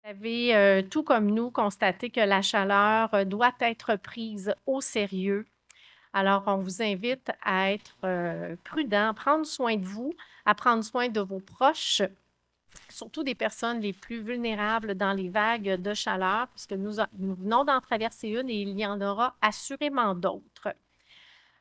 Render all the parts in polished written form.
Vous avez, tout comme nous, constaté que la chaleur, doit être prise au sérieux. Alors, on vous invite à être, prudent, prendre soin de vous, à prendre soin de vos proches, surtout des personnes les plus vulnérables dans les vagues de chaleur, puisque nous venons d'en traverser une et il y en aura assurément d'autres.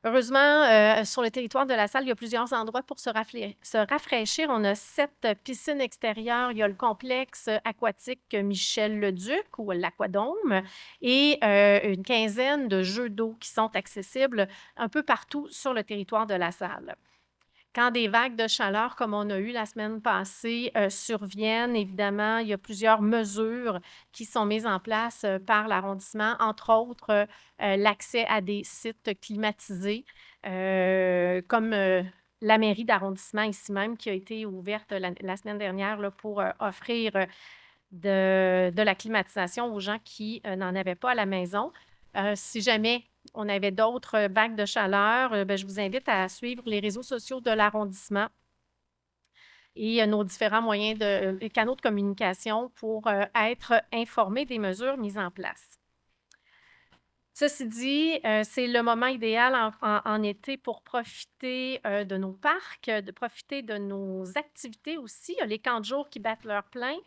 Heureusement, sur le territoire de la salle, il y a plusieurs endroits pour se rafraîchir. On a 7 piscines extérieures. Il y a le complexe aquatique Michel-Leduc ou l'Aquadôme et une quinzaine de jeux d'eau qui sont accessibles un peu partout sur le territoire de la salle. Quand des vagues de chaleur, comme on a eu la semaine passée, surviennent, évidemment, il y a plusieurs mesures qui sont mises en place par l'arrondissement, entre autres l'accès à des sites climatisés, comme la mairie d'arrondissement ici même, qui a été ouverte la semaine dernière là, pour offrir de la climatisation aux gens qui n'en avaient pas à la maison. Si jamais on avait d'autres vagues de chaleur, ben, je vous invite à suivre les réseaux sociaux de l'arrondissement et nos différents moyens canaux de communication pour être informés des mesures mises en place. Ceci dit, c'est le moment idéal en été pour profiter de nos parcs, de profiter de nos activités aussi. Il y a les camps de jour qui battent leur plein.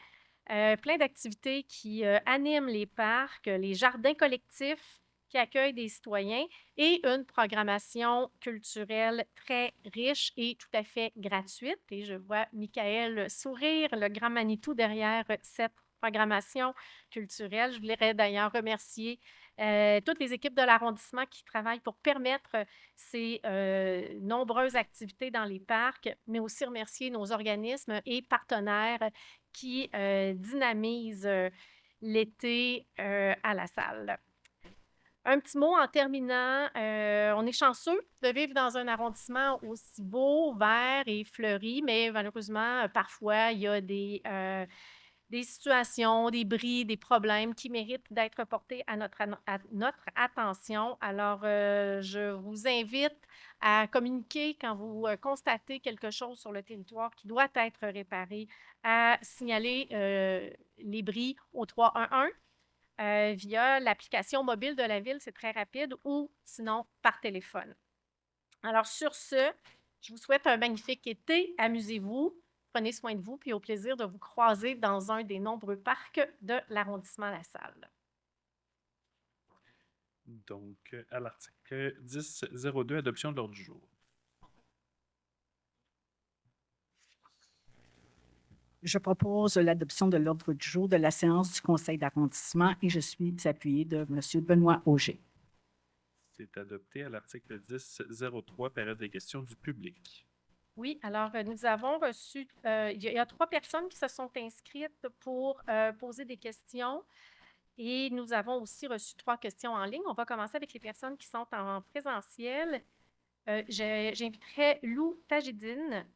Plein d'activités qui animent les parcs, les jardins collectifs qui accueillent des citoyens et une programmation culturelle très riche et tout à fait gratuite. Et je vois Michael sourire, le grand Manitou derrière cette programmation culturelle. Je voudrais d'ailleurs remercier toutes les équipes de l'arrondissement qui travaillent pour permettre ces nombreuses activités dans les parcs, mais aussi remercier nos organismes et partenaires qui dynamise l'été à la salle. Un petit mot en terminant, on est chanceux de vivre dans un arrondissement aussi beau, vert et fleuri, mais malheureusement, parfois, il y a des situations, des bris, des problèmes qui méritent d'être portés à notre attention. Alors, je vous invite à communiquer quand vous constatez quelque chose sur le territoire qui doit être réparé, à signaler les bris au 311 via l'application mobile de la ville, c'est très rapide, ou sinon par téléphone. Alors, sur ce, je vous souhaite un magnifique été. Amusez-vous, prenez soin de vous, puis au plaisir de vous croiser dans un des nombreux parcs de l'arrondissement La Salle. Donc, à l'article 10.02, adoption de l'ordre du jour. Je propose l'adoption de l'ordre du jour de la séance du conseil d'arrondissement et je suis appuyée de M. Benoît Auger. C'est adopté à l'article 10.03, période des questions du public. Oui, alors nous avons reçu, il y a 3 personnes qui se sont inscrites pour poser des questions et nous avons aussi reçu 3 questions en ligne. On va commencer avec les personnes qui sont en présentiel. J'inviterai Lou Tajidine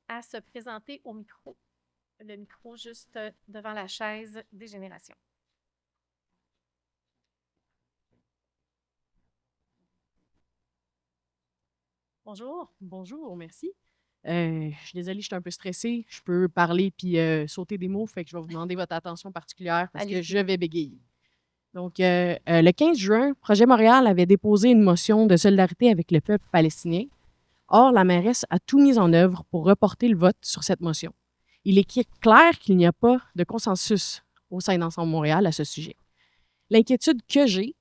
à se présenter au micro. Le micro juste devant la chaise des générations. Bonjour. Bonjour, merci. Je suis désolée, je suis un peu stressée. Je peux parler puis sauter des mots, fait que je vais vous demander votre attention particulière parce que je vais bégayer. Donc, le 15 juin, Projet Montréal avait déposé une motion de solidarité avec le peuple palestinien. Or, la mairesse a tout mis en œuvre pour reporter le vote sur cette motion. Il est clair qu'il n'y a pas de consensus au sein d'Ensemble Montréal à ce sujet. L'inquiétude que j'ai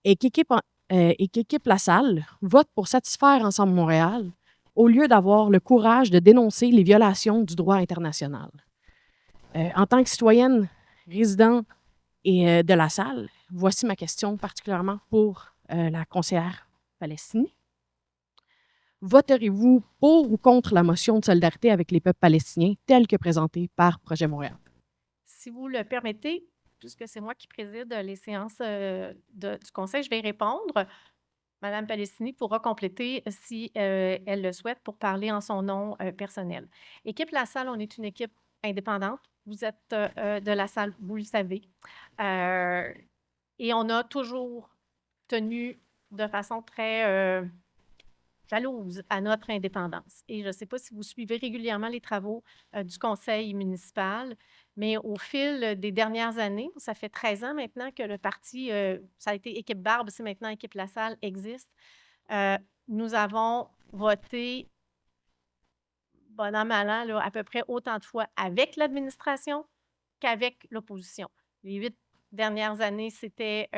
est qu'Équipe La Salle vote pour satisfaire Ensemble Montréal au lieu d'avoir le courage de dénoncer les violations du droit international. En tant que citoyenne résidente de La Salle, voici ma question particulièrement pour la conseillère Palestine. Voterez-vous pour ou contre la motion de solidarité avec les peuples palestiniens telle que présentée par Projet Montréal? Si vous le permettez, puisque c'est moi qui préside les séances du conseil, je vais répondre. Madame Palestini pourra compléter si elle le souhaite pour parler en son nom personnel. Équipe La Salle, on est une équipe indépendante. Vous êtes de La Salle, vous le savez. Et on a toujours tenu de façon très jalouse à notre indépendance. Et je ne sais pas si vous suivez régulièrement les travaux du conseil municipal, mais au fil des dernières années, ça fait 13 ans maintenant que le parti, ça a été Équipe Barbe, c'est maintenant Équipe Lassalle, existe. Nous avons voté, bon an, mal an, là, à peu près autant de fois avec l'administration qu'avec l'opposition. Les 8 dernières années, c'était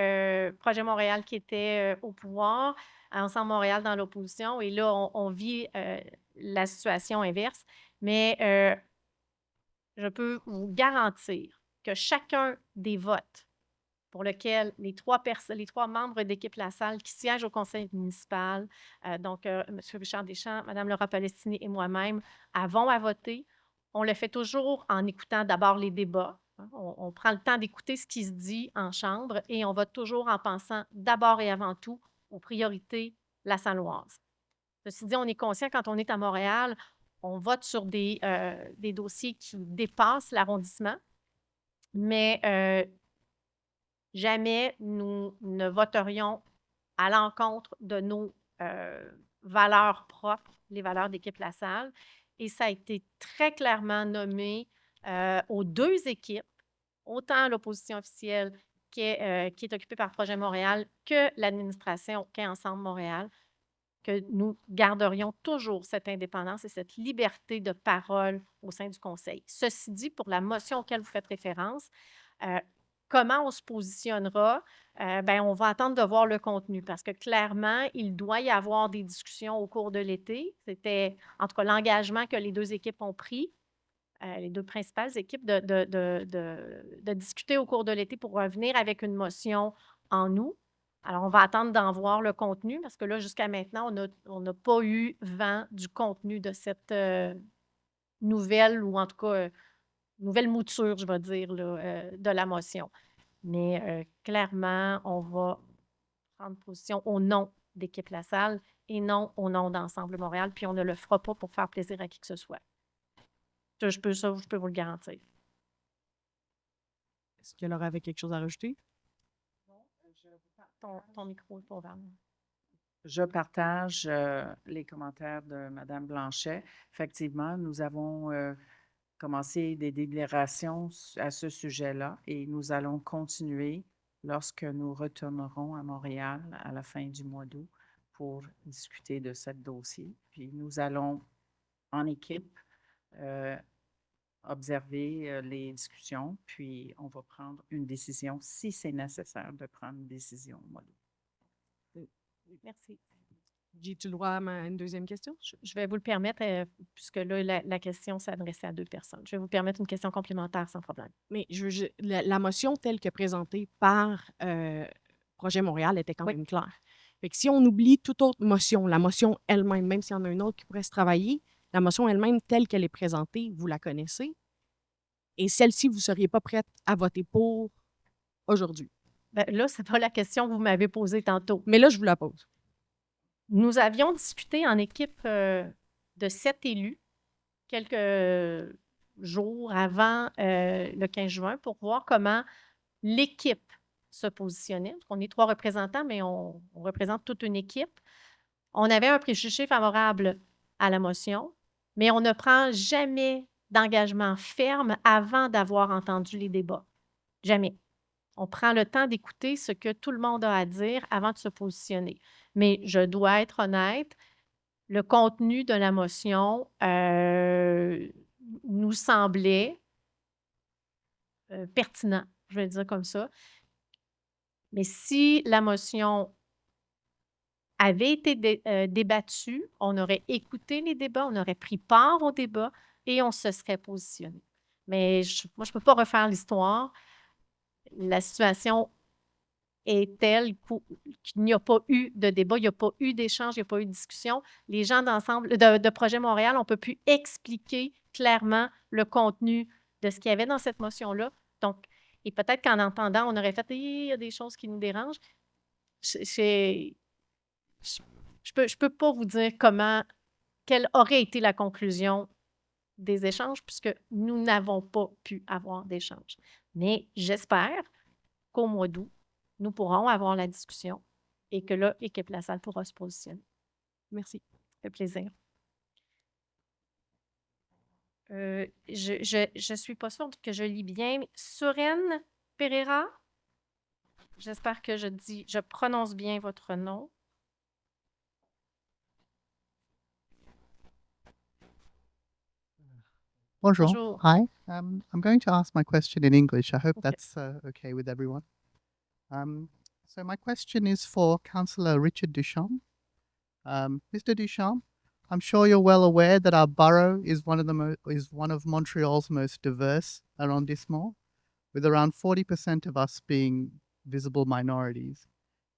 Projet Montréal qui était au pouvoir, Ensemble Montréal dans l'opposition, et là, on vit la situation inverse. Mais je peux vous garantir que chacun des votes pour lequel les trois membres d'équipe Lassalle qui siègent au conseil municipal, donc M. Richard Deschamps, Mme Laura Palestini et moi-même, avons à voter. On le fait toujours en écoutant d'abord les débats. Hein. On prend le temps d'écouter ce qui se dit en chambre et on vote toujours en pensant d'abord et avant tout aux priorités lassalloises. Ceci dit, on est conscient quand on est à Montréal, on vote sur des dossiers qui dépassent l'arrondissement, mais jamais nous ne voterions à l'encontre de nos valeurs propres, les valeurs d'équipe Lassalle. Et ça a été très clairement nommé aux deux équipes, autant l'opposition officielle qui est occupée par Projet Montréal que l'administration qui est Ensemble Montréal, que nous garderions toujours cette indépendance et cette liberté de parole au sein du Conseil. Ceci dit, pour la motion auquel vous faites référence, comment on se positionnera? On va attendre de voir le contenu parce que clairement, il doit y avoir des discussions au cours de l'été. C'était, en tout cas, l'engagement que les deux équipes ont pris, les deux principales équipes, de discuter au cours de l'été pour revenir avec une motion en août. Alors, on va attendre d'en voir le contenu parce que là, jusqu'à maintenant, on n'a pas eu vent du contenu de cette nouvelle, ou en tout cas, nouvelle mouture, je vais dire, là, de la motion. Mais clairement, on va prendre position au nom d'équipe Lassalle et non au nom d'Ensemble Montréal, puis on ne le fera pas pour faire plaisir à qui que ce soit. Je peux vous le garantir. Est-ce que Laura avait quelque chose à rajouter? Ton micro est pas ouvert. Je partage les commentaires de Mme Blanchet. Effectivement, nous avons commencé des délibérations à ce sujet-là et nous allons continuer lorsque nous retournerons à Montréal à la fin du mois d'août pour discuter de ce dossier. Puis nous allons, en équipe, observer les discussions, puis on va prendre une décision si c'est nécessaire de prendre une décision au mois d'août. Merci. J'ai-tu le droit à une deuxième question? Je vais vous le permettre, puisque là, la question s'adressait à deux personnes. Je vais vous permettre une question complémentaire sans problème. Mais la motion telle que présentée par Projet Montréal était quand même claire. Fait que si on oublie toute autre motion, la motion elle-même, même s'il y en a une autre qui pourrait se travailler, la motion elle-même telle qu'elle est présentée, vous la connaissez. Et celle-ci, vous ne seriez pas prête à voter pour aujourd'hui. Là, ce n'est pas la question que vous m'avez posée tantôt. Mais là, je vous la pose. Nous avions discuté en équipe de 7 élus quelques jours avant le 15 juin pour voir comment l'équipe se positionnait. On est 3 représentants, mais on représente toute une équipe. On avait un préjugé favorable à la motion, mais on ne prend jamais d'engagement ferme avant d'avoir entendu les débats. Jamais. On prend le temps d'écouter ce que tout le monde a à dire avant de se positionner. Mais je dois être honnête, le contenu de la motion nous semblait pertinent, je vais le dire comme ça. Mais si la motion avait été débattue, on aurait écouté les débats, on aurait pris part au débat et on se serait positionné. Mais moi, je ne peux pas refaire l'histoire. La situation est telle qu'il n'y a pas eu de débat, il n'y a pas eu d'échange, il n'y a pas eu de discussion. Les gens de Projet Montréal ont pas pu expliquer clairement le contenu de ce qu'il y avait dans cette motion-là. Donc, et peut-être qu'en entendant, on aurait fait « il y a des choses qui nous dérangent ». Je peux pas vous dire quelle aurait été la conclusion des échanges puisque nous n'avons pas pu avoir d'échange. Mais j'espère qu'au mois d'août, nous pourrons avoir la discussion et que là, Équipe Lassalle pourra se positionner. Merci. fait plaisir. Je suis pas sûre que je lis bien. Suren Pereira? J'espère que je prononce bien votre nom. Bonjour. Bonjour. Hi. I'm going to ask my question in English. I hope Okay. that's okay with everyone. So my question is for Councillor Richard Duchamp. Mr. Duchamp, I'm sure you're well aware that our borough is one of Montreal's most diverse arrondissements, with around 40% of us being visible minorities.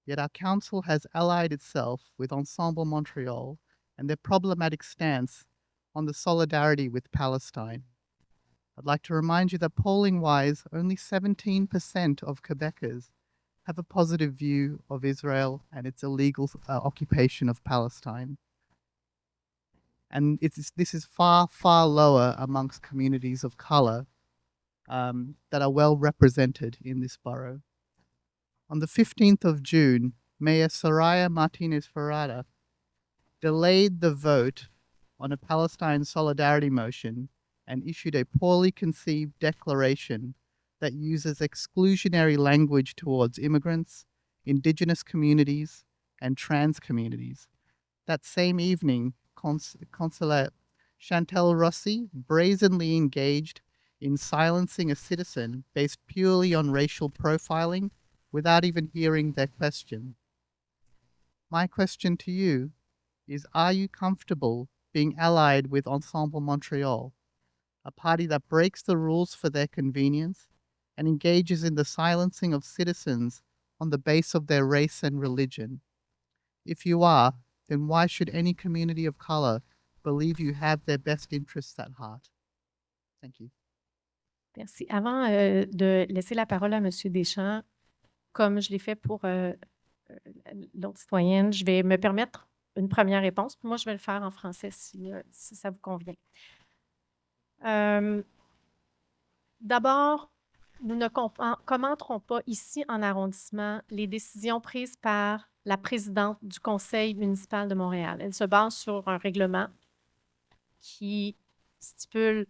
Yet our council has allied itself with Ensemble Montreal and their problematic stance on the solidarity with Palestine. I'd like to remind you that polling-wise, only 17% of Quebecers have a positive view of Israel and its illegal occupation of Palestine. And this is far, far lower amongst communities of color that are well represented in this borough. On the 15th of June, Mayor Soraya Martinez Ferrada delayed the vote on a Palestine solidarity motion and issued a poorly conceived declaration that uses exclusionary language towards immigrants, Indigenous communities, and trans communities. That same evening, Consulate Chantal Rossi brazenly engaged in silencing a citizen based purely on racial profiling without even hearing their question. My question to you is, are you comfortable being allied with Ensemble Montreal, a party that breaks the rules for their convenience and engages in the silencing of citizens on the base of their race and religion? If you are, then why should any community of color believe you have their best interests at heart? Thank you. Merci. Avant de laisser la parole à M. Deschamps, comme je l'ai fait pour l'autre citoyenne, je vais me permettre une première réponse. Puis moi, je vais le faire en français si ça vous convient. D'abord, nous ne commenterons pas ici en arrondissement les décisions prises par la présidente du Conseil municipal de Montréal. Elle se base sur un règlement qui stipule,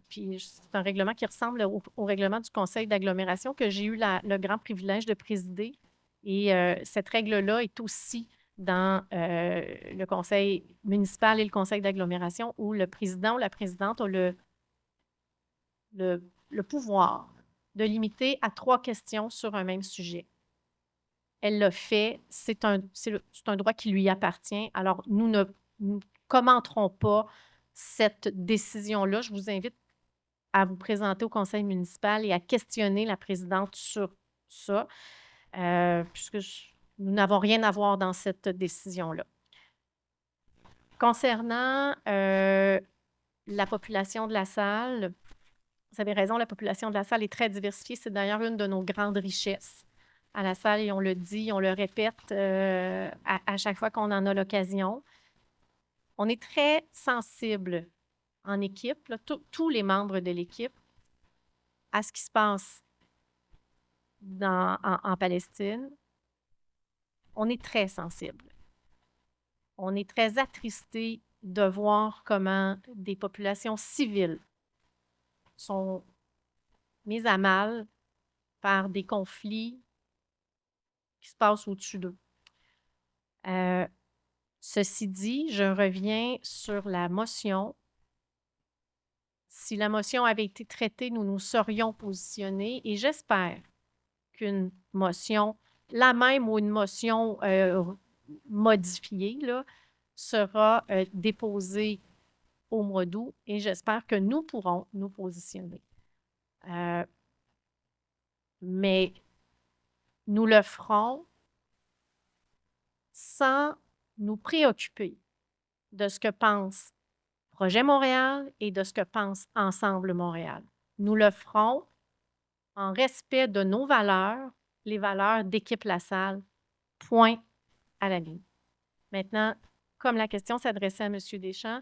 puis c'est un règlement qui ressemble au règlement du Conseil d'agglomération que j'ai eu le grand privilège de présider. Et cette règle-là est aussi dans le Conseil municipal et le Conseil d'agglomération où le président ou la présidente a le pouvoir de limiter à 3 questions sur un même sujet. Elle l'a fait, c'est un droit qui lui appartient. Alors, nous ne commenterons pas cette décision-là. Je vous invite à vous présenter au conseil municipal et à questionner la présidente sur ça, puisque nous n'avons rien à voir dans cette décision-là. Concernant la population de la salle, vous avez raison, la population de la salle est très diversifiée. C'est d'ailleurs une de nos grandes richesses à la salle, et on le dit, on le répète à chaque fois qu'on en a l'occasion. On est très sensible en équipe, là, tous les membres de l'équipe, à ce qui se passe en Palestine. On est très sensible. On est très attristé de voir comment des populations civiles sont mises à mal par des conflits qui se passent au-dessus d'eux. Ceci dit, je reviens sur la motion. Si la motion avait été traitée, nous nous serions positionnés et j'espère qu'une motion, la même ou une motion modifiée, là, sera déposée au mois d'août et j'espère que nous pourrons nous positionner. Mais nous le ferons sans nous préoccuper de ce que pense Projet Montréal et de ce que pense Ensemble Montréal. Nous le ferons en respect de nos valeurs, les valeurs d'Équipe La Salle, point à la ligne. Maintenant, comme la question s'adressait à M. Deschamps,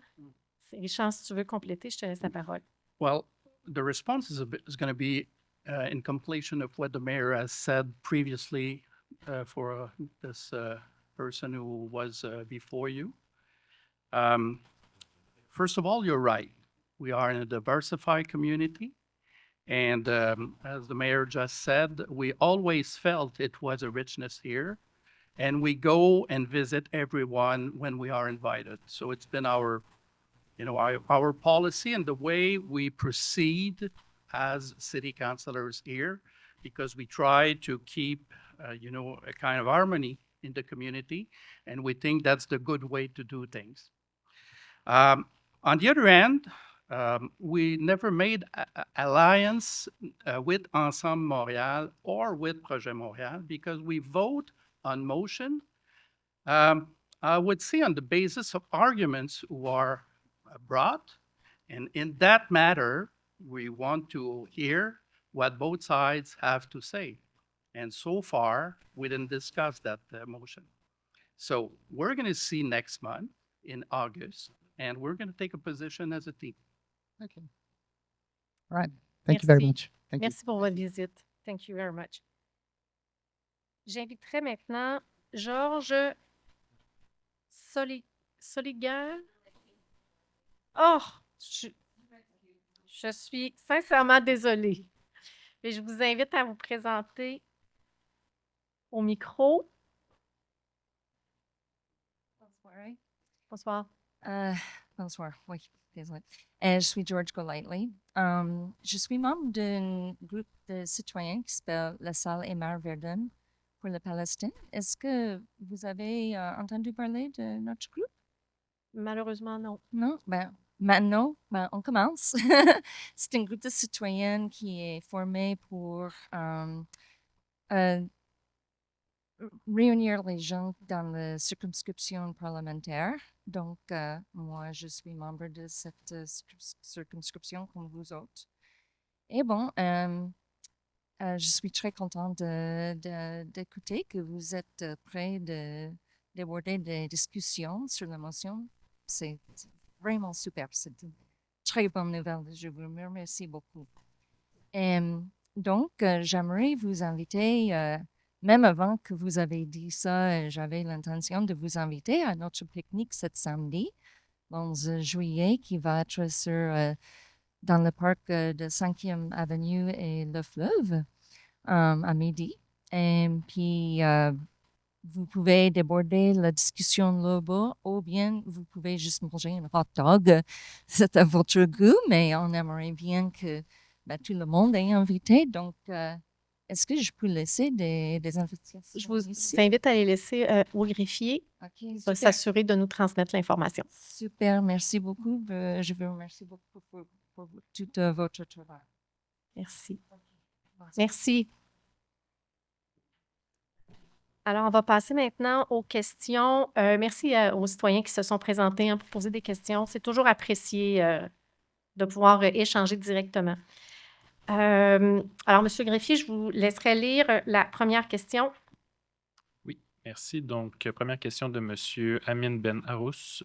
Richard, si tu veux compléter, je te laisse la parole. Well, the response is going to be in completion of what the mayor has said previously for this person who was before you. First of all, you're right. We are in a diversified community. And as the mayor just said, we always felt it was a richness here. And we go and visit everyone when we are invited. So it's been our policy and the way we proceed as city councilors here, because we try to keep, a kind of harmony in the community. And we think that's the good way to do things. On the other hand, we never made alliance with Ensemble Montréal or with Projet Montréal because we vote on motion. I would say on the basis of arguments who are brought, and in that matter, we want to hear what both sides have to say. And so far, we didn't discuss that motion. So we're going to see next month in August, and we're going to take a position as a team. Okay. All right. Thank you very Merci. much. Thank you. Merci pour votre visite. Thank you very much. J'inviterai maintenant Georges Soligal. Oh, je suis sincèrement désolée. Et je vous invite à vous présenter au micro. Bonsoir. Bonsoir. Bonsoir, oui, désolé. Je suis George Golightly. Je suis membre d'un groupe de citoyens qui s'appelle La Salle Aymar Verdun pour la Palestine. Est-ce que vous avez entendu parler de notre groupe? Malheureusement, non. Non? Maintenant, on commence. C'est un groupe de citoyennes qui est formé pour réunir les gens dans la circonscription parlementaire. Donc, moi, je suis membre de cette circonscription comme vous autres. Et bon, je suis très contente d'écouter que vous êtes prêts d'aborder des discussions sur la motion. C'est vraiment super. C'est une très bonne nouvelle. Je vous remercie beaucoup. Donc, j'aimerais vous inviter, même avant que vous avez dit ça, j'avais l'intention de vous inviter à notre pique-nique cet samedi, 11 juillet, qui va être dans le parc de 5e Avenue et le Fleuve à midi. Et puis, vous pouvez déborder la discussion là-bas ou bien vous pouvez juste manger un hot dog. C'est à votre goût, mais on aimerait bien que tout le monde est invité. Donc, est-ce que je peux laisser des invitations Je vous ici? invite à les laisser au greffier. OK, Il va super. s'assurer de nous transmettre l'information. Super, merci beaucoup. Je vous remercie beaucoup pour tout votre travail. Merci. Merci. Alors, on va passer maintenant aux questions. Merci aux citoyens qui se sont présentés pour poser des questions. C'est toujours apprécié de pouvoir échanger directement. Alors, M. Greffier, je vous laisserai lire la première question. Oui, merci. Donc, première question de M. Amin Ben Arous.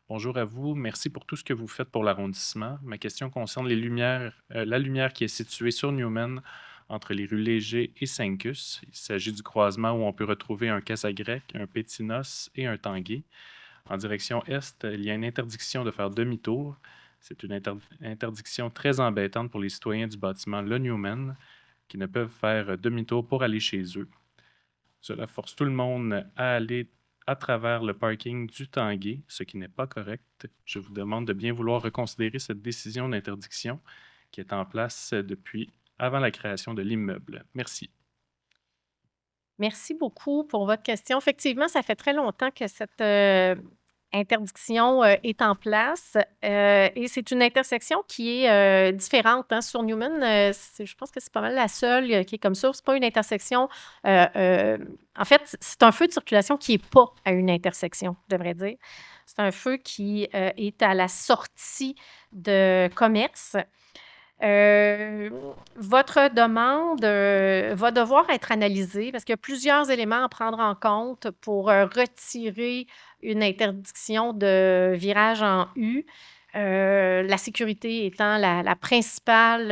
Bonjour à vous. Merci pour tout ce que vous faites pour l'arrondissement. Ma question concerne la lumière qui est située sur Newman entre les rues Léger et Saint-Cus. Il s'agit du croisement où on peut retrouver un Casa Grec, un Pétinos et un Tanguay. En direction est, il y a une interdiction de faire demi-tour. C'est une interdiction très embêtante pour les citoyens du bâtiment Le Newman qui ne peuvent faire demi-tour pour aller chez eux. Cela force tout le monde à aller à travers le parking du Tanguay, ce qui n'est pas correct. Je vous demande de bien vouloir reconsidérer cette décision d'interdiction qui est en place depuis avant la création de l'immeuble. Merci. Merci beaucoup pour votre question. Effectivement, ça fait très longtemps que cette interdiction est en place et c'est une intersection qui est différente sur Newman. Je pense que c'est pas mal la seule qui est comme ça. C'est pas une intersection. En fait, c'est un feu de circulation qui n'est pas à une intersection, je devrais dire. C'est un feu qui est à la sortie de commerce. Votre demande va devoir être analysée parce qu'il y a plusieurs éléments à prendre en compte pour retirer une interdiction de virage en U. La sécurité étant la principale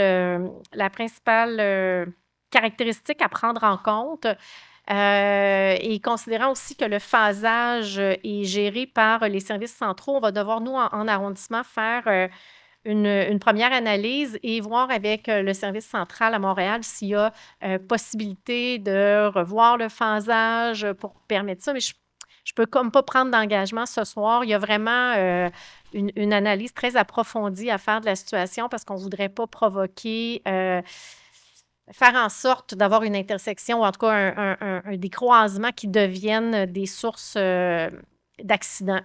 caractéristique à prendre en compte. Et considérant aussi que le phasage est géré par les services centraux, on va devoir, nous, en arrondissement, faire une première analyse et voir avec le service central à Montréal s'il y a possibilité de revoir le phasage pour permettre ça. Mais je ne peux comme pas prendre d'engagement ce soir. Il y a vraiment une analyse très approfondie à faire de la situation parce qu'on ne voudrait pas provoquer, faire en sorte d'avoir une intersection ou en tout cas des croisements qui deviennent des sources d'accidents.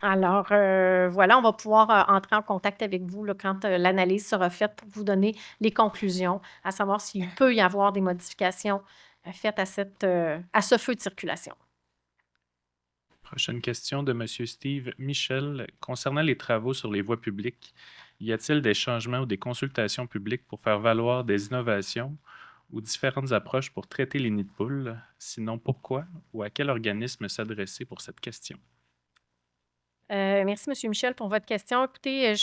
Alors, voilà, on va pouvoir entrer en contact avec vous là, quand l'analyse sera faite pour vous donner les conclusions, à savoir s'il peut y avoir des modifications faites à ce feu de circulation. Prochaine question de M. Steve Michel. Concernant les travaux sur les voies publiques, y a-t-il des changements ou des consultations publiques pour faire valoir des innovations ou différentes approches pour traiter les nids de poules? Sinon, pourquoi ou à quel organisme s'adresser pour cette question? Merci, M. Michel, pour votre question. Écoutez,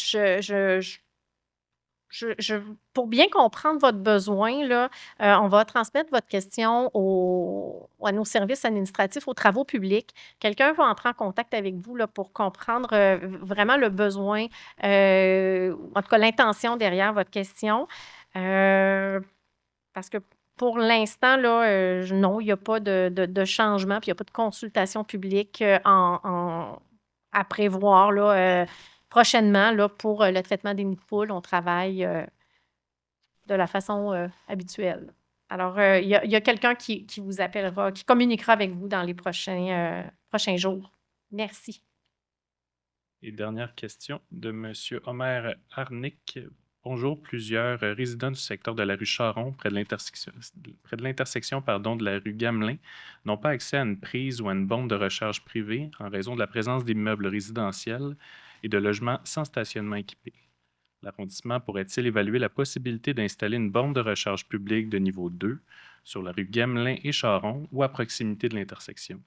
pour bien comprendre votre besoin, là, on va transmettre votre question à nos services administratifs, aux travaux publics. Quelqu'un va entrer en contact avec vous là, pour comprendre vraiment le besoin, en tout cas l'intention derrière votre question. Parce que pour l'instant, là, non, il n'y a pas de changement, puis il n'y a pas de consultation publique à prévoir là, prochainement là, pour le traitement des nids de poules. On travaille de la façon habituelle. Alors, il y a quelqu'un qui vous appellera, qui communiquera avec vous dans les prochains jours. Merci. Et dernière question de M. Omer Arnick. Bonjour, plusieurs résidents du secteur de la rue Charon, près de l'intersection de la rue Gamelin, n'ont pas accès à une prise ou à une borne de recharge privée en raison de la présence d'immeubles résidentiels et de logements sans stationnement équipé. L'arrondissement pourrait-il évaluer la possibilité d'installer une borne de recharge publique de niveau 2 sur la rue Gamelin et Charon ou à proximité de l'intersection?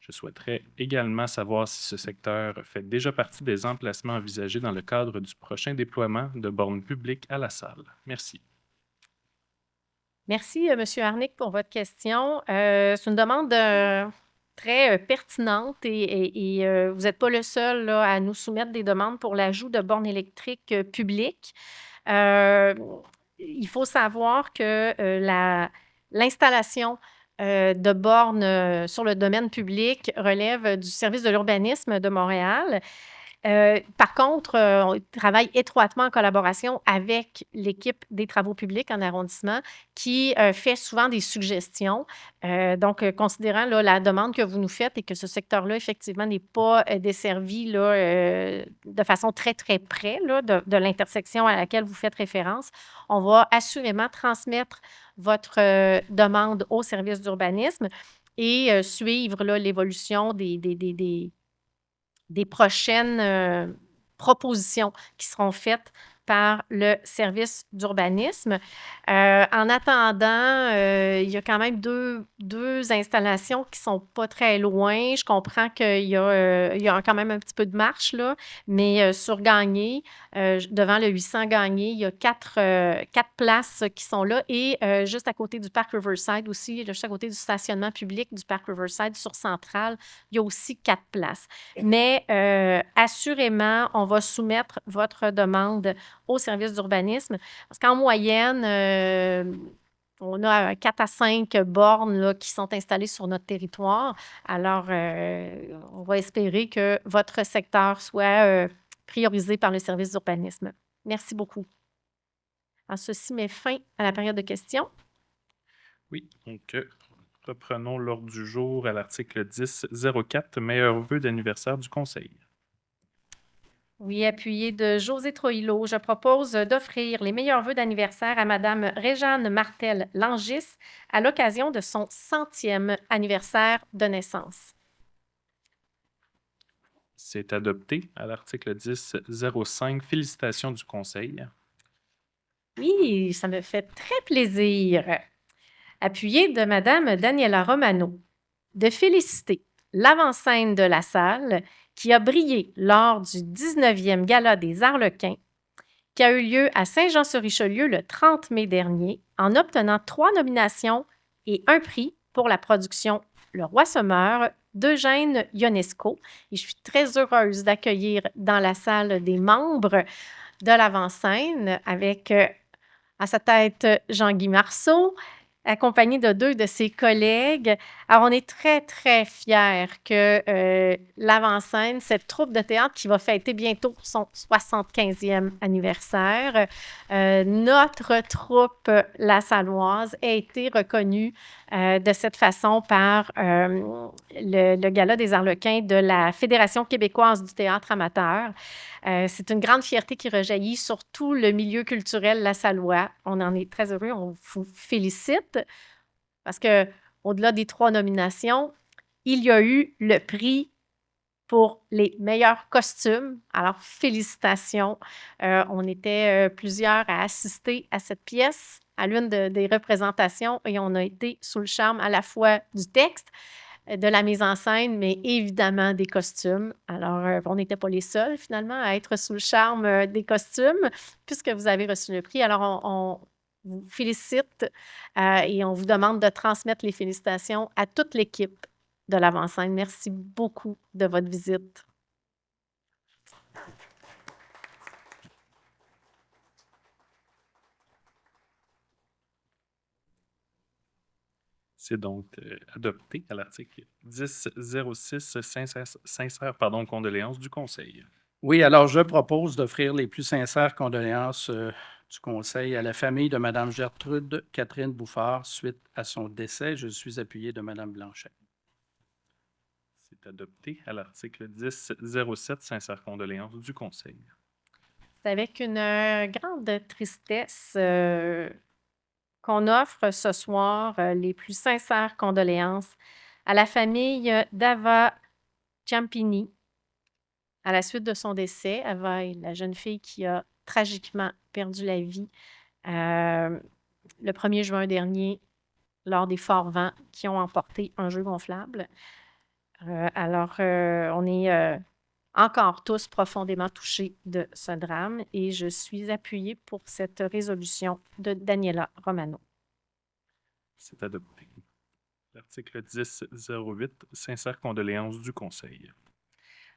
Je souhaiterais également savoir si ce secteur fait déjà partie des emplacements envisagés dans le cadre du prochain déploiement de bornes publiques à la salle. Merci. Merci, M. Arnick, pour votre question. C'est une demande très pertinente et vous n'êtes pas le seul là, à nous soumettre des demandes pour l'ajout de bornes électriques publiques. Il faut savoir que l'installation de bornes sur le domaine public relève du service de l'urbanisme de Montréal. Par contre, on travaille étroitement en collaboration avec l'équipe des travaux publics en arrondissement qui fait souvent des suggestions. Donc, considérant là, la demande que vous nous faites et que ce secteur-là, effectivement, n'est pas desservi là, de façon très, très près là, de l'intersection à laquelle vous faites référence, on va assurément transmettre votre demande au service d'urbanisme et suivre là, l'évolution des prochaines propositions qui seront faites par le service d'urbanisme. En attendant, il y a quand même deux installations qui ne sont pas très loin. Je comprends qu'il y a quand même un petit peu de marche, là, mais sur Gagné, devant le 800 Gagné, il y a quatre places qui sont là et juste à côté du parc Riverside aussi, juste à côté du stationnement public du parc Riverside sur Centrale, il y a aussi 4 places. Mais assurément, on va soumettre votre demande au service d'urbanisme. Parce qu'en moyenne, on a 4 à 5 bornes là, qui sont installées sur notre territoire. Alors, on va espérer que votre secteur soit priorisé par le service d'urbanisme. Merci beaucoup. Alors, ceci met fin à la période de questions. Oui, donc reprenons l'ordre du jour à l'article 10.04, meilleurs vœux d'anniversaire du Conseil. Oui, appuyé de José Troïlo, je propose d'offrir les meilleurs vœux d'anniversaire à Mme Réjeanne Martel-Langis à l'occasion de son 100e anniversaire de naissance. C'est adopté à l'article 10.05. Félicitations du Conseil. Oui, ça me fait très plaisir. Appuyé de Mme Daniela Romano, de féliciter l'avant-scène de la salle qui a brillé lors du 19e Gala des Arlequins, qui a eu lieu à Saint-Jean-sur-Richelieu le 30 mai dernier, en obtenant 3 nominations et 1 prix pour la production Le Roi se meurt d'Eugène Ionesco. Et je suis très heureuse d'accueillir dans la salle des membres de l'avant-scène avec à sa tête Jean-Guy Marceau, accompagné de 2 de ses collègues. Alors, on est très, très fiers que l'avant-scène, cette troupe de théâtre qui va fêter bientôt son 75e anniversaire, notre troupe La Saloise a été reconnue de cette façon par le Gala des Arlequins de la Fédération québécoise du théâtre amateur. C'est une grande fierté qui rejaillit sur tout le milieu culturel lassallois. On en est très heureux, on vous félicite parce que au-delà des 3 nominations, il y a eu le prix pour les meilleurs costumes. Alors, félicitations. On était plusieurs à assister à cette pièce, à l'une des représentations, et on a été sous le charme à la fois du texte, de la mise en scène, mais évidemment des costumes. Alors, on n'était pas les seuls, finalement, à être sous le charme des costumes, puisque vous avez reçu le prix. Alors, on vous félicite et on vous demande de transmettre les félicitations à toute l'équipe de l'avant-scène. Merci beaucoup de votre visite. C'est donc adopté à l'article 1006, sincère condoléances du Conseil. Oui, alors je propose d'offrir les plus sincères condoléances du Conseil à la famille de Mme Gertrude Catherine Bouffard suite à son décès. Je suis appuyé de Mme Blanchet. C'est adopté à l'article 1007, sincère condoléances du Conseil. C'est avec une grande tristesse qu'on offre ce soir les plus sincères condoléances à la famille d'Ava Ciampini à la suite de son décès. Ava est la jeune fille qui a tragiquement perdu la vie le 1er juin dernier lors des forts vents qui ont emporté un jeu gonflable. On est encore tous profondément touchés de ce drame et je suis appuyée pour cette résolution de Daniela Romano. C'est adopté. L'article 1008, sincère condoléances du Conseil.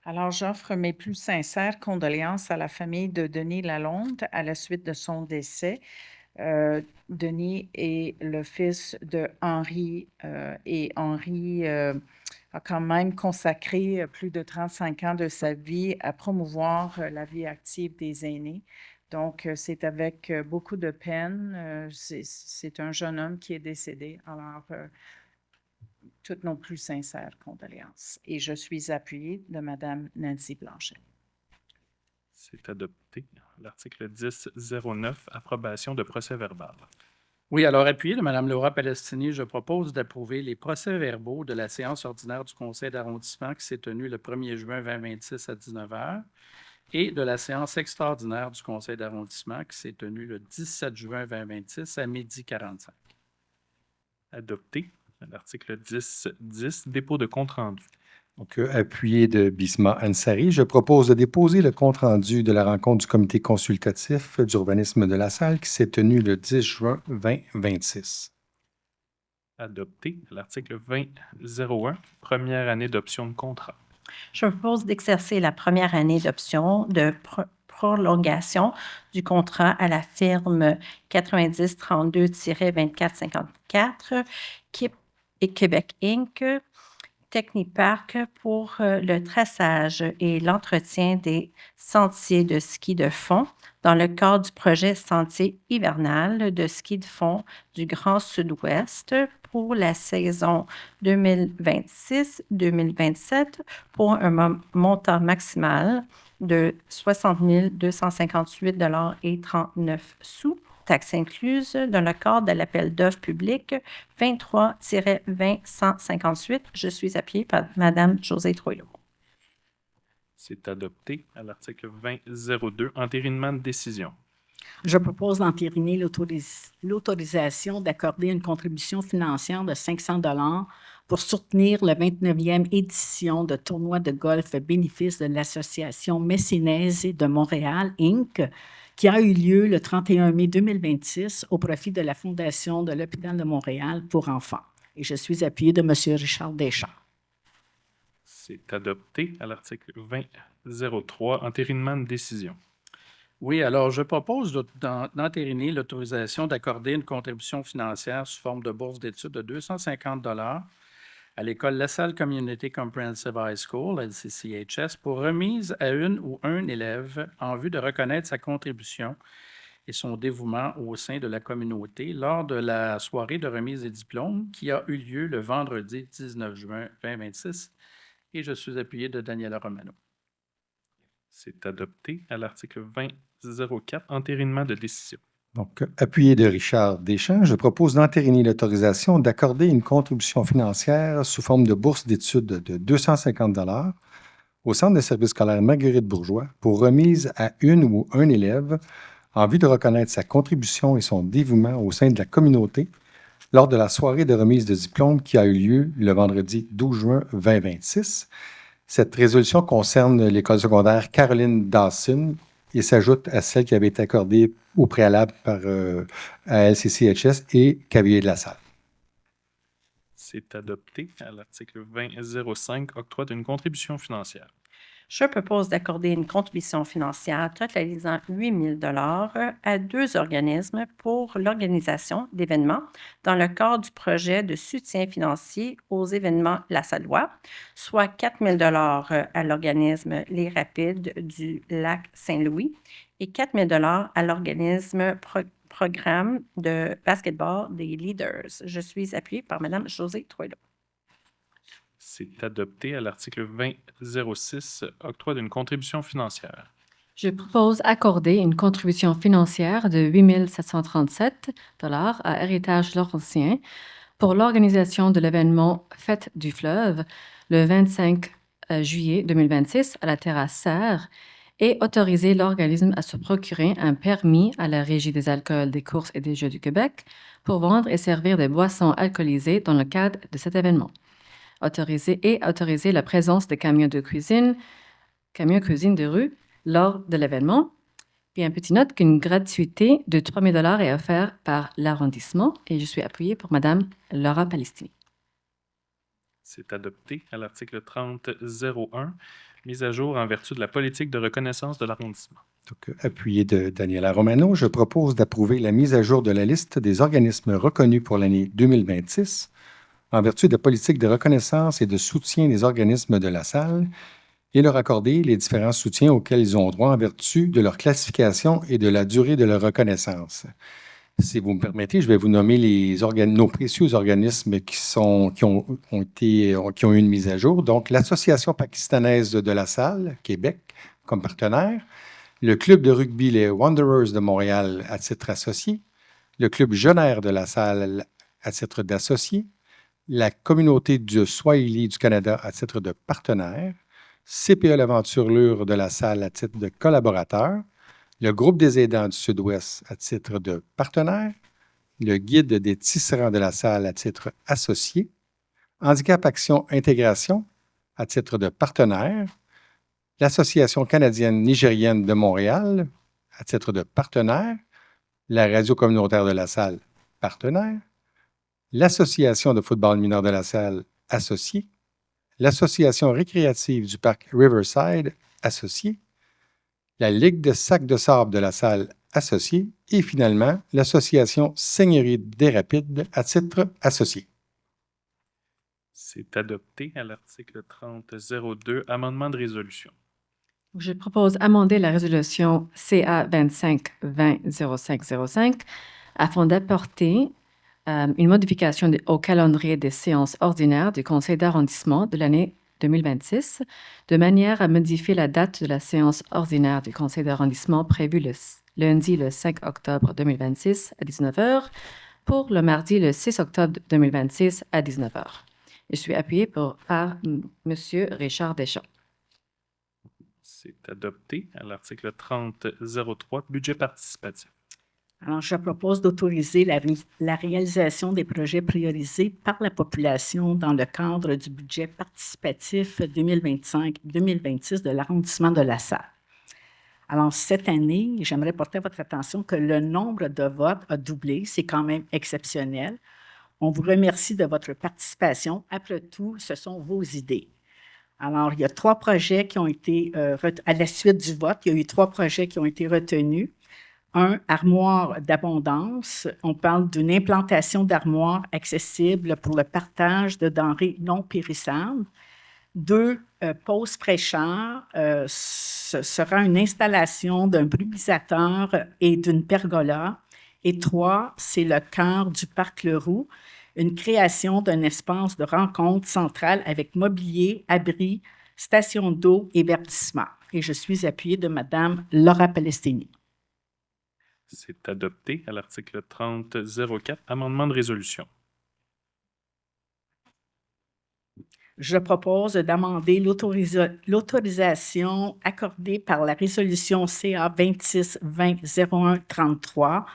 Alors, j'offre mes plus sincères condoléances à la famille de Denis Lalonde à la suite de son décès. Denis est le fils de Henri et Henri a quand même consacré plus de 35 ans de sa vie à promouvoir la vie active des aînés. Donc, c'est avec beaucoup de peine. C'est un jeune homme qui est décédé. Alors, toutes nos plus sincères condoléances. Et je suis appuyée de Mme Nancy Blanchet. C'est adopté. L'article 1009, approbation de procès-verbal. Oui, alors appuyé de Mme Laura Palestini, je propose d'approuver les procès-verbaux de la séance ordinaire du Conseil d'arrondissement qui s'est tenue le 1er juin 2026 à 19h et de la séance extraordinaire du Conseil d'arrondissement qui s'est tenue le 17 juin 2026 à 12h45. Adopté. L'article 1010, dépôt de compte-rendu. Donc, appuyé de Bisma Ansari, je propose de déposer le compte-rendu de la rencontre du comité consultatif d'urbanisme de la Salle qui s'est tenue le 10 juin 2026. Adopté. L'article 2001, première année d'option de contrat. Je propose d'exercer la première année d'option de prolongation du contrat à la firme 9032-2454 et Québec Inc., Techniparc pour le traçage et l'entretien des sentiers de ski de fond dans le cadre du projet Sentier hivernal de ski de fond du Grand Sud-Ouest pour la saison 2026-2027 pour un montant maximal de 60 258,39 $, taxes incluses, dans le cadre de l'appel d'offres public 23-20-158. Je suis appuyée par Mme Josée Troyot. C'est adopté. À l'article 2002, entérinement de décision. Je propose d'entériner l'autorisation d'accorder une contribution financière de 500 $ pour soutenir la 29e édition de tournoi de golf bénéfice de l'Association Messinese de Montréal, Inc., qui a eu lieu le 31 mai 2026 au profit de la Fondation de l'Hôpital de Montréal pour enfants. et je suis appuyée de M. Richard Deschamps. C'est adopté. À l'article 20.03, entérinement de décision. Oui, alors je propose d'entériner l'autorisation d'accorder une contribution financière sous forme de bourse d'études de 250 à l'école LaSalle Community Comprehensive High School, LCCHS, pour remise à une ou un élève en vue de reconnaître sa contribution et son dévouement au sein de la communauté lors de la soirée de remise des diplômes qui a eu lieu le vendredi 19 juin 2026. Et je suis appuyé de Daniela Romano. C'est adopté. À l'article 20.04, entérinement de décision. Donc, appuyé de Richard Deschamps, je propose d'entériner l'autorisation d'accorder une contribution financière sous forme de bourse d'études de 250 au Centre de services scolaires Marguerite Bourgeois pour remise à une ou un élève en vue de reconnaître sa contribution et son dévouement au sein de la communauté lors de la soirée de remise de diplôme qui a eu lieu le vendredi 12 juin 2026. Cette résolution concerne l'école secondaire Caroline Dawson et s'ajoute à celle qui avait été accordée au préalable par à LCCHS et Cavalier de la Salle. C'est adopté. À l'article 20.05, octroi d'une contribution financière. Je propose d'accorder une contribution financière totalisant 8 000 à 2 organismes pour l'organisation d'événements dans le cadre du projet de soutien financier aux événements La Sallois, soit 4 000 à l'organisme Les Rapides du Lac Saint-Louis et 4 000 à l'organisme Programme de basketball des Leaders. Je suis appuyée par Mme Josée Troilot. C'est adopté. À l'article 20.06, octroi d'une contribution financière. Je propose accorder une contribution financière de 8 737 à Héritage Laurentien pour l'organisation de l'événement Fête du Fleuve le 25 juillet 2026 à la terrasse Serre et autoriser l'organisme à se procurer un permis à la Régie des alcools, des courses et des jeux du Québec pour vendre et servir des boissons alcoolisées dans le cadre de cet événement. Autoriser la présence de camions cuisine de rue lors de l'événement. Puis un petit note qu'une gratuité de 3 000 $ est offerte par l'arrondissement et je suis appuyée pour Mme Laura Palestini. C'est adopté. À l'article 30.01, mise à jour en vertu de la politique de reconnaissance de l'arrondissement. Donc, appuyé de Daniela Romano, je propose d'approuver la mise à jour de la liste des organismes reconnus pour l'année 2026 en vertu de la politique de reconnaissance et de soutien des organismes de la salle et leur accorder les différents soutiens auxquels ils ont droit en vertu de leur classification et de la durée de leur reconnaissance. Si vous me permettez, je vais vous nommer nos précieux organismes qui ont eu une mise à jour. Donc, l'Association pakistanaise de la salle, Québec, comme partenaire, le club de rugby les Wanderers de Montréal à titre associé, le club Jeunère de la salle à titre d'associé, la communauté du Swahili du Canada à titre de partenaire, CPE l'Aventurlure de la salle à titre de collaborateur, le groupe des aidants du Sud-Ouest à titre de partenaire, le guide des tisserands de la salle à titre associé, Handicap Action Intégration à titre de partenaire, l'Association canadienne-nigérienne de Montréal à titre de partenaire, la radio communautaire de la salle partenaire, l'Association de football mineur de la salle associée, l'Association récréative du parc Riverside associée, la Ligue de sacs de sable de la salle associée et finalement l'Association Seigneurie des Rapides à titre associé. C'est adopté. À l'article 30.02, amendement de résolution. Je propose amender la résolution CA 25-20-0505 afin d'apporter une modification au calendrier des séances ordinaires du conseil d'arrondissement de l'année 2026, de manière à modifier la date de la séance ordinaire du conseil d'arrondissement prévue le lundi le 5 octobre 2026 à 19h pour le mardi le 6 octobre 2026 à 19h. Je suis appuyée par M. Richard Deschamps. C'est adopté. À l'article 30.03, budget participatif. Alors, je propose d'autoriser la réalisation des projets priorisés par la population dans le cadre du budget participatif 2025-2026 de l'arrondissement de la Salle. Alors, cette année, j'aimerais porter à votre attention que le nombre de votes a doublé. C'est quand même exceptionnel. On vous remercie de votre participation. Après tout, ce sont vos idées. Alors, il y a 3 projets qui ont été, à la suite du vote, il y a eu 3 projets qui ont été retenus. Un, armoire d'abondance. On parle d'une implantation d'armoires accessibles pour le partage de denrées non périssables. 2, pause fraîcheur. Ce sera une installation d'un brumisateur et d'une pergola. Et 3, c'est le cœur du Parc Leroux, une création d'un espace de rencontre central avec mobilier, abri, station d'eau et verdissement. Et je suis appuyée de Mme Laura Palestini. C'est adopté à l'article 30.04. Amendement de résolution. Je propose d'amender l'autorisation accordée par la résolution CA 26-20-01-33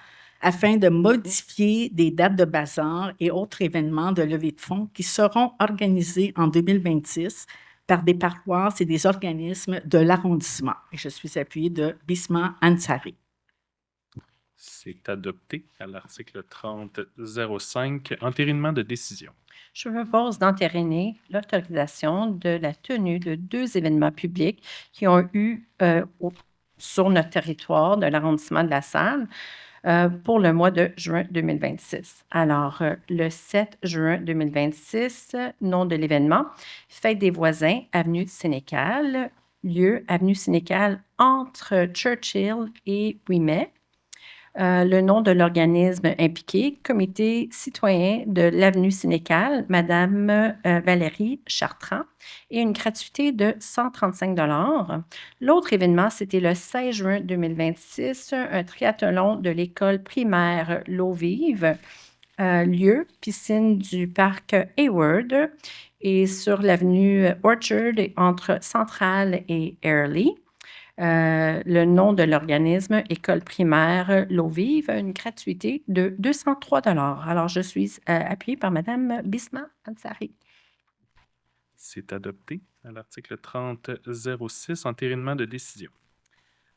afin de modifier des dates de bazar et autres événements de levée de fonds qui seront organisés en 2026 par des paroisses et des organismes de l'arrondissement. Et je suis appuyée de Bisma Ansari. C'est adopté à l'article 30.05. Entérinement de décision. Je propose d'entériner l'autorisation de la tenue de 2 événements publics qui ont eu sur notre territoire de l'arrondissement de La Salle pour le mois de juin 2026. Alors, le 7 juin 2026, nom de l'événement, Fête des voisins, avenue Sénécal, lieu avenue Sénécal entre Churchill et Ouimet. Le nom de l'organisme impliqué, Comité citoyen de l'avenue Sénécal, Madame Valérie Chartrand, et une gratuité de 135 $. L'autre événement, c'était le 16 juin 2026, un triathlon de l'école primaire L'Eau Vive, lieu, piscine du parc Hayward, et sur l'avenue Orchard entre Centrale et Airlie. Le nom de l'organisme, École primaire L'Eau Vive, une gratuité de 203 $. Alors, je suis appuyée par Mme Bisma Ansari. C'est adopté à l'article 30.06. Entérinement de décision.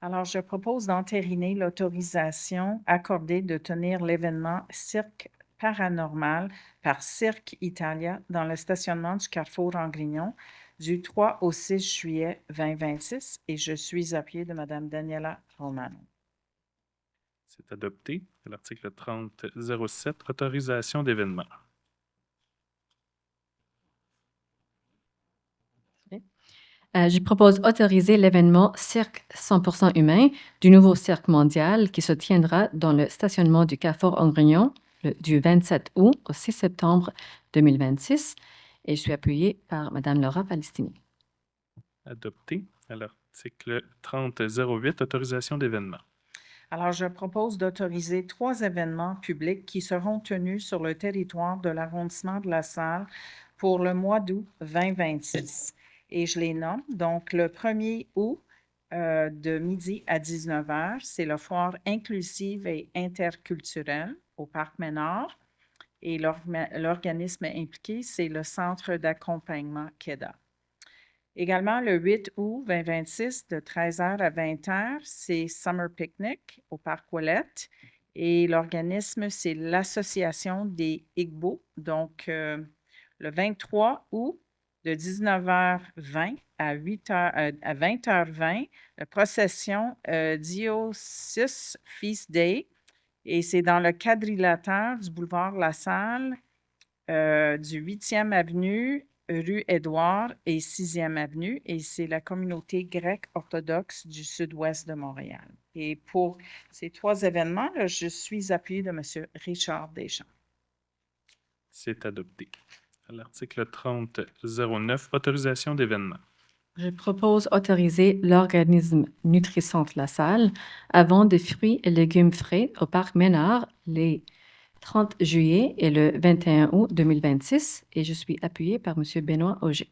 Alors, je propose d'entériner l'autorisation accordée de tenir l'événement Cirque paranormal par Cirque Italia dans le stationnement du Carrefour Angrignon du 3 au 6 juillet 2026 et je suis appuyée de Mme Daniela Romano. C'est adopté à l'article 30.07. Autorisation d'événement. Je propose d'autoriser l'événement Cirque 100% humain du nouveau Cirque mondial qui se tiendra dans le stationnement du Carrefour Angrignon du 27 août au 6 septembre 2026. Et je suis appuyée par Mme Laura Palestini. Adopté à l'article 30.08. Autorisation d'événement. Alors, je propose d'autoriser 3 événements publics qui seront tenus sur le territoire de l'arrondissement de La Salle pour le mois d'août 2026. Et je les nomme. Donc, le 1er août, de midi à 19 h, c'est la foire inclusive et interculturelle au Parc Ménard. Et l'organisme impliqué, c'est le Centre d'accompagnement KEDA. Également, le 8 août 2026, de 13 h à 20 h, c'est Summer Picnic au Parc Ouellette. Et l'organisme, c'est l'Association des Igbo. Donc, le 23 août, de 19h20 à 20h20, la procession Diosis Feast Day. Et c'est dans le quadrilatère du boulevard La Salle, du 8e avenue, rue Édouard et 6e avenue. Et c'est la communauté grecque orthodoxe du sud-ouest de Montréal. Et pour ces 3 événements, là, je suis appuyée de M. Richard Deschamps. C'est adopté. À l'article 30.09. Autorisation d'événement. Je propose d'autoriser l'organisme Nutricentre La Salle à vendre des fruits et légumes frais au Parc Ménard les 30 juillet et le 21 août 2026 et je suis appuyée par M. Benoît Auger.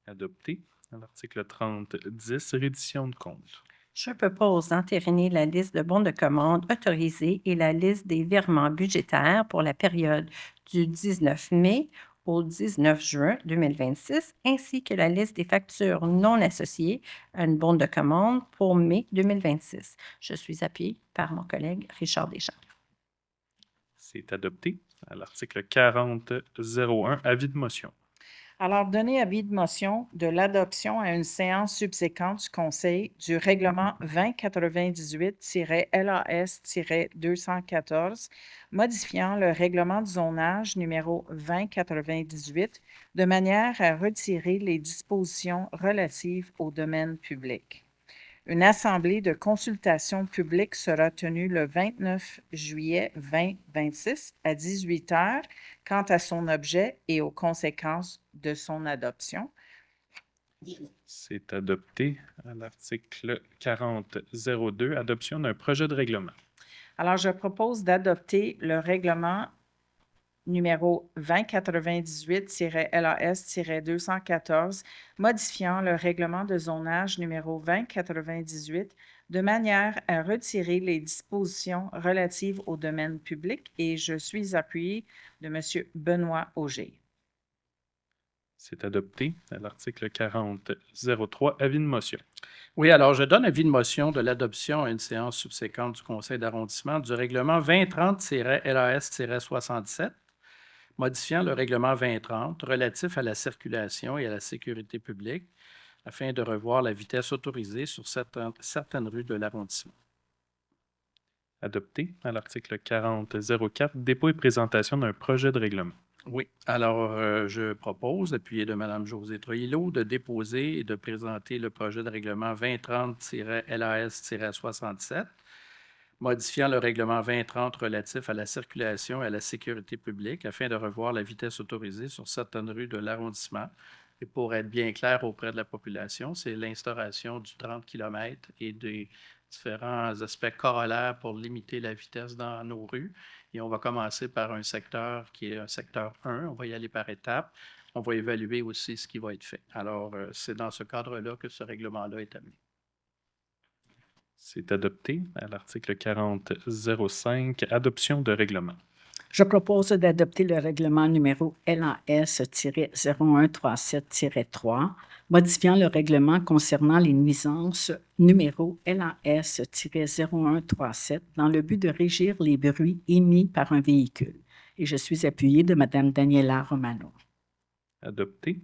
Adopté. À l'article 30.10. Reddition de compte. Je propose d'entériner la liste de bons de commande autorisés et la liste des virements budgétaires pour la période du 19 mai au 19 juin 2026, ainsi que la liste des factures non associées à une bon de commande pour mai 2026. Je suis appuyée par mon collègue Richard Deschamps. C'est adopté. À l'article 40.01, avis de motion. Alors, donner avis de motion de l'adoption à une séance subséquente du Conseil du règlement 2098-LAS-214, modifiant le règlement de zonage numéro 2098 de manière à retirer les dispositions relatives au domaine public. Une assemblée de consultation publique sera tenue le 29 juillet 2026 à 18 h quant à son objet et aux conséquences de son adoption. C'est adopté. À l'article 40.02, adoption d'un projet de règlement. Alors, je propose d'adopter le règlement numéro 2098-LAS-214, modifiant le règlement de zonage numéro 2098 de manière à retirer les dispositions relatives au domaine public et je suis appuyé de M. Benoît Auger. C'est adopté. À l'article 40.03, avis de motion. Oui, alors je donne avis de motion de l'adoption à une séance subséquente du Conseil d'arrondissement du règlement 2030-LAS-67, modifiant le règlement 2030 relatif à la circulation et à la sécurité publique afin de revoir la vitesse autorisée sur certaines rues de l'arrondissement. Adopté. À l'article 40.04, dépôt et présentation d'un projet de règlement. Oui, alors je propose, appuyé de Mme Josée Troillo, de déposer et de présenter le projet de règlement 2030-LAS-67, modifiant le règlement 2030 relatif à la circulation et à la sécurité publique afin de revoir la vitesse autorisée sur certaines rues de l'arrondissement. Et pour être bien clair auprès de la population, c'est l'instauration du 30 km et des différents aspects corollaires pour limiter la vitesse dans nos rues. Et on va commencer par un secteur qui est un secteur 1. On va y aller par étapes. On va évaluer aussi ce qui va être fait. Alors, c'est dans ce cadre-là que ce règlement-là est amené. C'est adopté. À l'article 40.05, adoption de règlement. Je propose d'adopter le règlement numéro LAS-0137-3, modifiant le règlement concernant les nuisances numéro LAS-0137 dans le but de régir les bruits émis par un véhicule. Et je suis appuyée de Mme Daniela Romano. Adopté.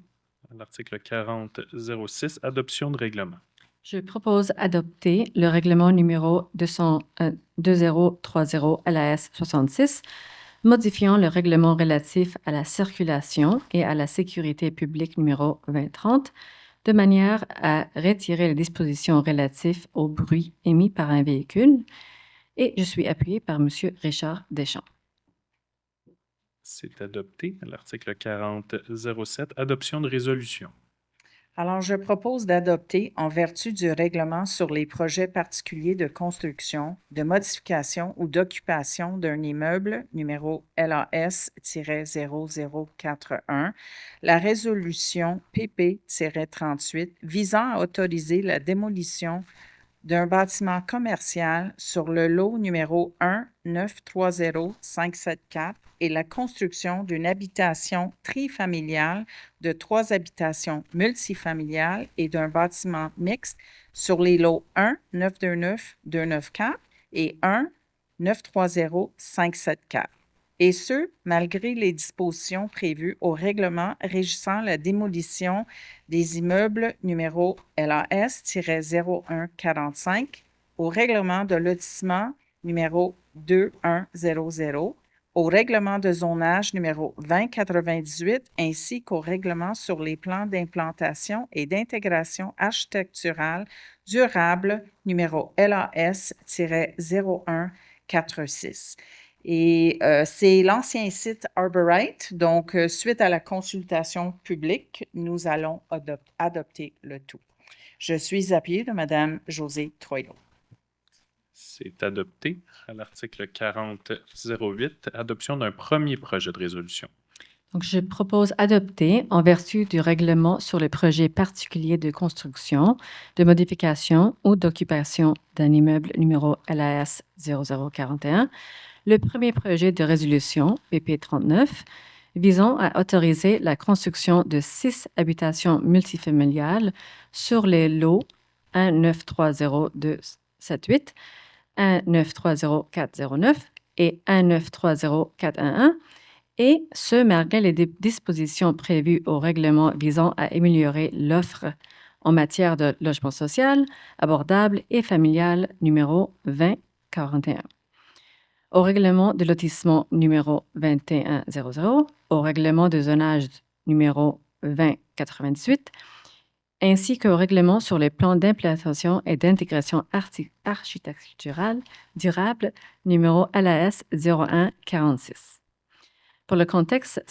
À l'article 40.06, adoption de règlement. Je propose adopter le règlement numéro 2030 LAS 66, modifiant le règlement relatif à la circulation et à la sécurité publique numéro 2030, de manière à retirer les dispositions relatives au bruit émis par un véhicule. Et je suis appuyée par M. Richard Deschamps. C'est adopté. À l'article 40.07, adoption de résolution. Alors, je propose d'adopter, en vertu du règlement sur les projets particuliers de construction, de modification ou d'occupation d'un immeuble numéro LAS-0041, la résolution PP-38 visant à autoriser la démolition d'un bâtiment commercial sur le lot numéro 1930574 et la construction d'une habitation trifamiliale de 3 habitations multifamiliales et d'un bâtiment mixte sur les lots 1929294 et 1930574. Et ce, malgré les dispositions prévues au règlement régissant la démolition des immeubles numéro LAS-0145, au règlement de lotissement numéro 2100, au règlement de zonage numéro 2098, ainsi qu'au règlement sur les plans d'implantation et d'intégration architecturale durable numéro LAS-0146. Et c'est l'ancien site Arborite. Donc, suite à la consultation publique, nous allons adopter le tout. Je suis appuyée de Mme Josée Troillo. C'est adopté. À l'article 40.08, adoption d'un premier projet de résolution. Donc, je propose adopter, en vertu du règlement sur les projets particuliers de construction, de modification ou d'occupation d'un immeuble numéro LAS 0041, le premier projet de résolution, PP39, visant à autoriser la construction de 6 habitations multifamiliales sur les lots 1930278, 1930409 et 1930411, et ce, malgré les dispositions prévues au règlement visant à améliorer l'offre en matière de logement social, abordable et familial numéro 2041. Au règlement de lotissement numéro 2100, au règlement de zonage numéro 2098, ainsi qu'au règlement sur les plans d'implantation et d'intégration architecturale durable numéro LAS 0146. Pour le contexte,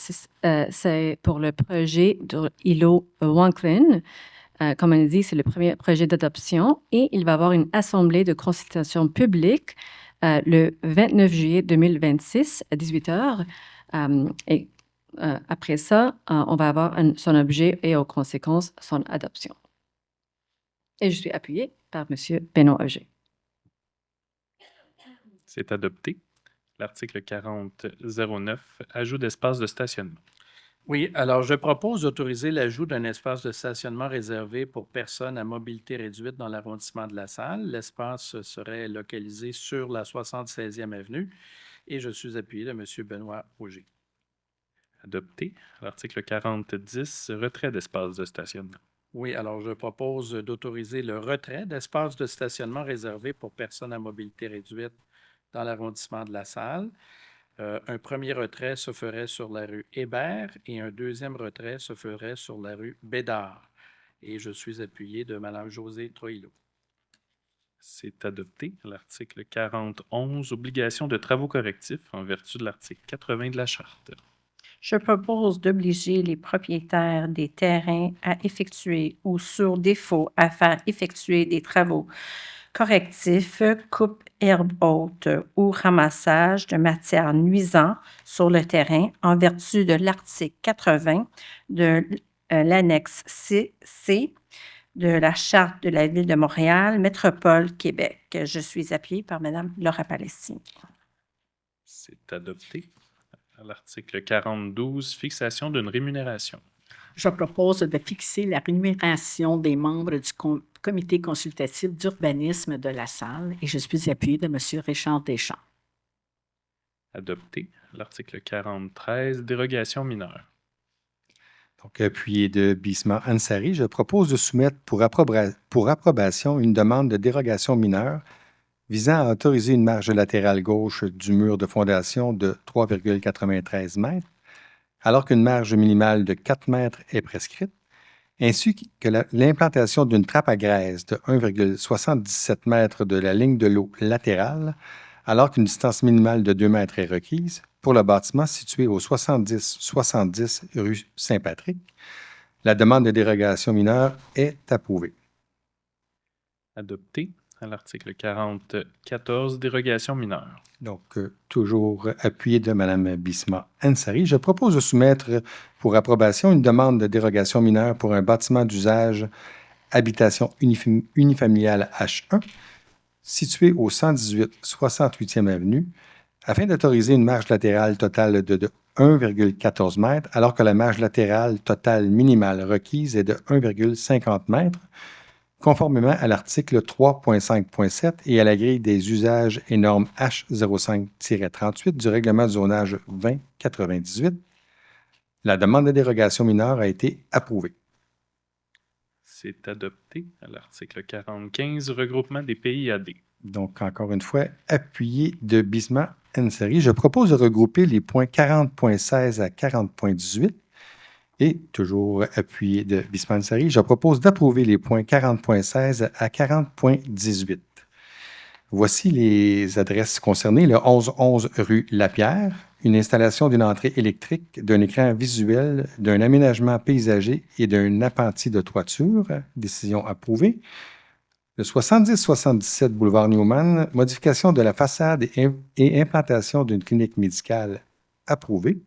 c'est pour le projet de îlot Wanklin. Comme on dit, c'est le premier projet d'adoption et il va y avoir une assemblée de consultation publique le 29 juillet 2026 à 18h. Et après ça, on va avoir son objet et aux conséquences son adoption. Et je suis appuyée par M. Benoît Auger. C'est adopté. L'article 4009, ajout d'espace de stationnement. Oui, alors je propose d'autoriser l'ajout d'un espace de stationnement réservé pour personnes à mobilité réduite dans l'arrondissement de La Salle. L'espace serait localisé sur la 76e avenue et je suis appuyé de M. Benoît Auger. Adopté. L'article 4010, retrait d'espace de stationnement. Oui, alors je propose d'autoriser le retrait d'espace de stationnement réservé pour personnes à mobilité réduite dans l'arrondissement de La Salle. Un premier retrait se ferait sur la rue Hébert et un deuxième retrait se ferait sur la rue Bédard. Et je suis appuyé de Mme Josée Troillo. C'est adopté. L'article 4011, obligation de travaux correctifs en vertu de l'article 80 de la Charte. Je propose d'obliger les propriétaires des terrains à effectuer ou, sur défaut, à faire effectuer des travaux correctifs, coupe herbe haute ou ramassage de matières nuisant sur le terrain en vertu de l'article 80 de l'annexe C de la Charte de la Ville de Montréal, Métropole Québec. Je suis appuyée par Mme Laura Palestine. C'est adopté. L'article 4012, fixation d'une rémunération. Je propose de fixer la rémunération des membres du comité consultatif d'urbanisme de La Salle et je suis appuyée de M. Richard Deschamps. Adopté. L'article 4013, dérogation mineure. Donc, appuyé de Bisma Ansari, je propose de soumettre pour approbation une demande de dérogation mineure visant à autoriser une marge latérale gauche du mur de fondation de 3,93 mètres, alors qu'une marge minimale de 4 mètres est prescrite, ainsi que l'implantation d'une trappe à graisse de 1,77 mètres de la ligne de l'eau latérale, alors qu'une distance minimale de 2 mètres est requise pour le bâtiment situé au 70 rue Saint-Patrick. La demande de dérogation mineure est approuvée. Adopté. À l'article 4014, dérogation mineure. Donc, toujours appuyé de Mme Bisma Ansari, je propose de soumettre pour approbation une demande de dérogation mineure pour un bâtiment d'usage habitation unifamiliale H1 situé au 118 68e avenue afin d'autoriser une marge latérale totale de 1,14 mètres alors que la marge latérale totale minimale requise est de 1,50 mètres conformément à l'article 3.5.7 et à la grille des usages et normes H05-38 du règlement de zonage 2098. La demande de dérogation mineure a été approuvée. C'est adopté. À l'article 4015, regroupement des PIAD. Donc, encore une fois, appuyé de Bisma Ansari, je propose de regrouper les points 40.16 à 40.18. Et toujours appuyé de Bisma Ansari, je propose d'approuver les points 40.16 à 40.18. Voici les adresses concernées. Le 1111 rue Lapierre, une installation d'une entrée électrique, d'un écran visuel, d'un aménagement paysager et d'un appentis de toiture. Décision approuvée. Le 70-77 boulevard Newman, modification de la façade et implantation d'une clinique médicale approuvée.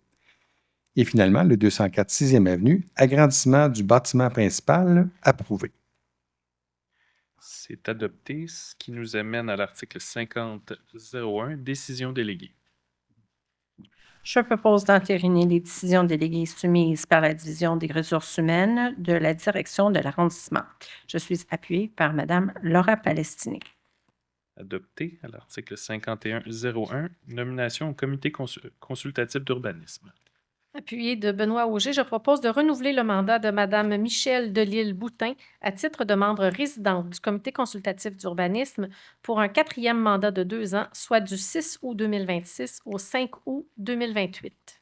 Et finalement, le 204 6e avenue, agrandissement du bâtiment principal approuvé. C'est adopté, ce qui nous amène à l'article 5001, décision déléguée. Je propose d'entériner les décisions déléguées soumises par la Division des ressources humaines de la direction de l'arrondissement. Je suis appuyée par Mme Laura Palestini. Adopté. À l'article 5101, nomination au comité consultatif d'urbanisme. Appuyé de Benoît Auger, je propose de renouveler le mandat de Mme Michèle Delisle-Boutin à titre de membre résidente du comité consultatif d'urbanisme pour un 4e mandat de 2 ans, soit du 6 août 2026 au 5 août 2028.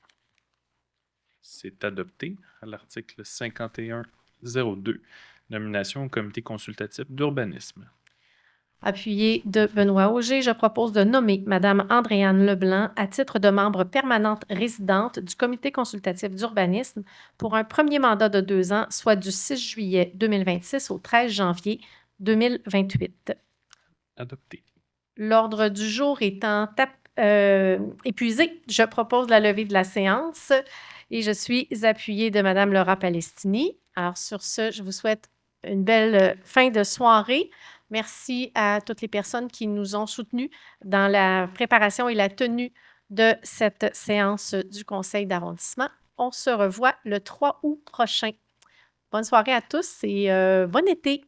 C'est adopté. À l'article 5102, nomination au comité consultatif d'urbanisme. Appuyé de Benoît Auger, je propose de nommer Mme Andréanne Leblanc à titre de membre permanente résidente du comité consultatif d'urbanisme pour un premier mandat de 2 ans, soit du 6 juillet 2026 au 13 janvier 2028. Adopté. L'ordre du jour étant épuisé, je propose la levée de la séance et je suis appuyée de Mme Laura Palestini. Alors, sur ce, je vous souhaite une belle fin de soirée. Merci à toutes les personnes qui nous ont soutenus dans la préparation et la tenue de cette séance du conseil d'arrondissement. On se revoit le 3 août prochain. Bonne soirée à tous et bon été!